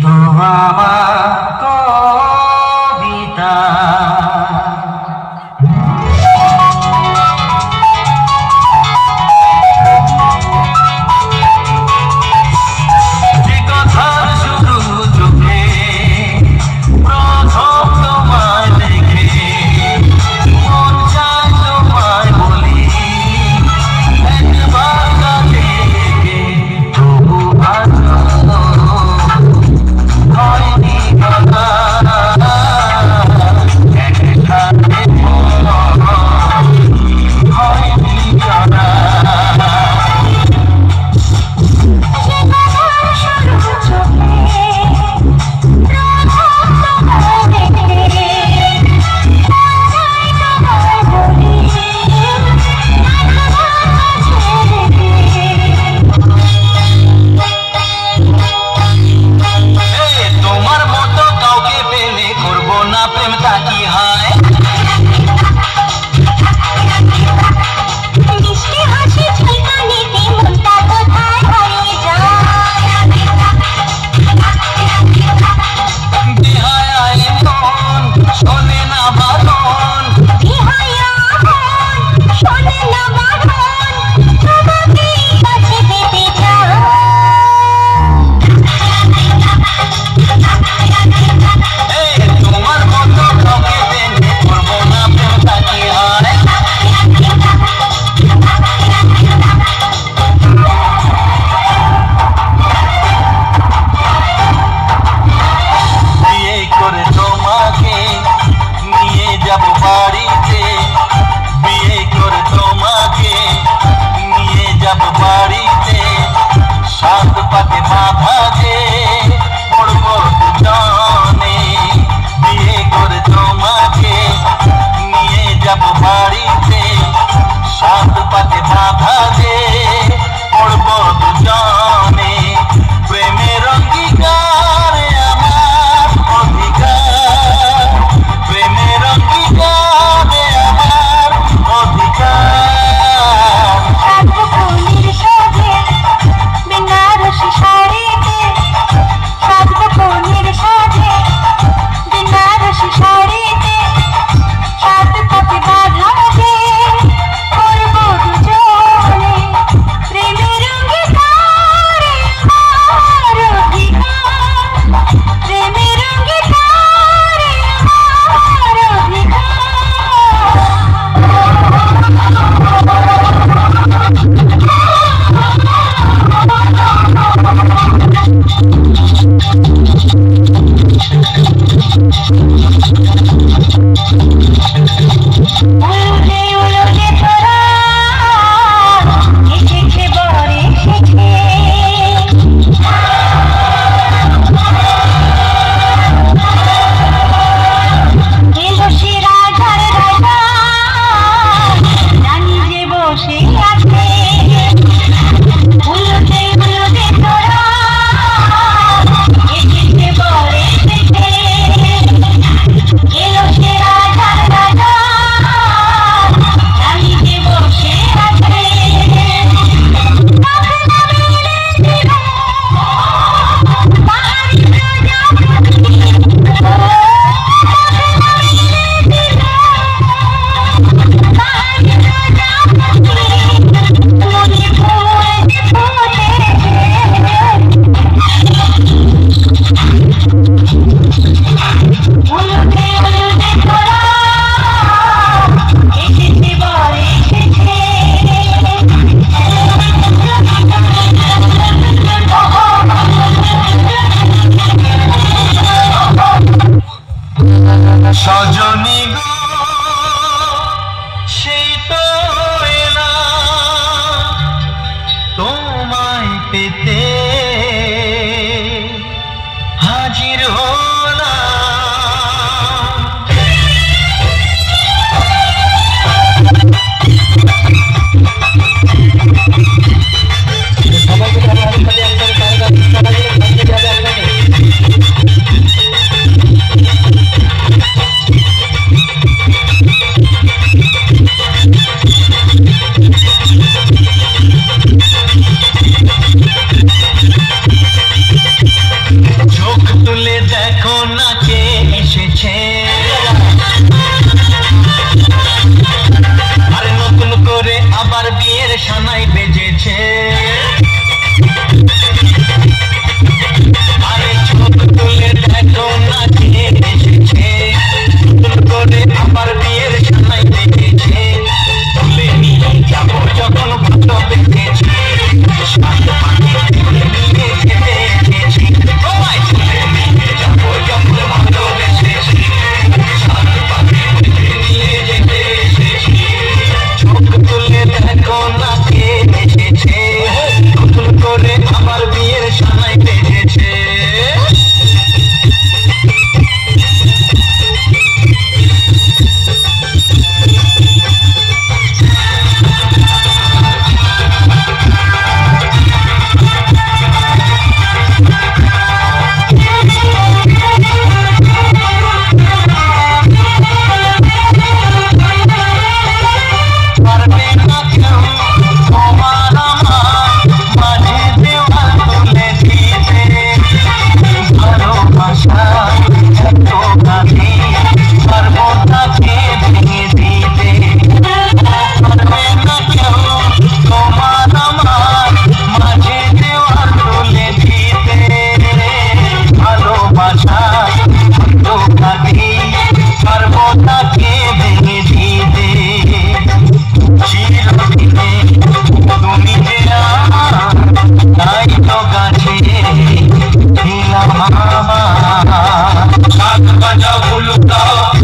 তো আমার কবিতা সজনী গো সেই তো এলাম তোমায় পেতে হাজির হলাম। চোখ দেখো না কে এসেছে, আরে নতুন করে আবার বিয়ের সানাই বেজেছে। আরে চোখ তুলে দেখো না কে এসেছে, নতুন করে আবার বিয়ের সানাই বেজেছে। তুলে নিয়ে যাবো যখন ভালো বেজেছে, সাত পাখি তুলে নিয়ে যেতে এসেছি। সবাই তুলে নিয়ে যাবো যখন ভালো বেজেছে, সাত পাখি তুলে নিয়ে যেতে এসেছি। চোখ তুলে দেখো না কে এসেছে, নতুন করে আবার বিয়ের সানাই বেজেছে। Bajao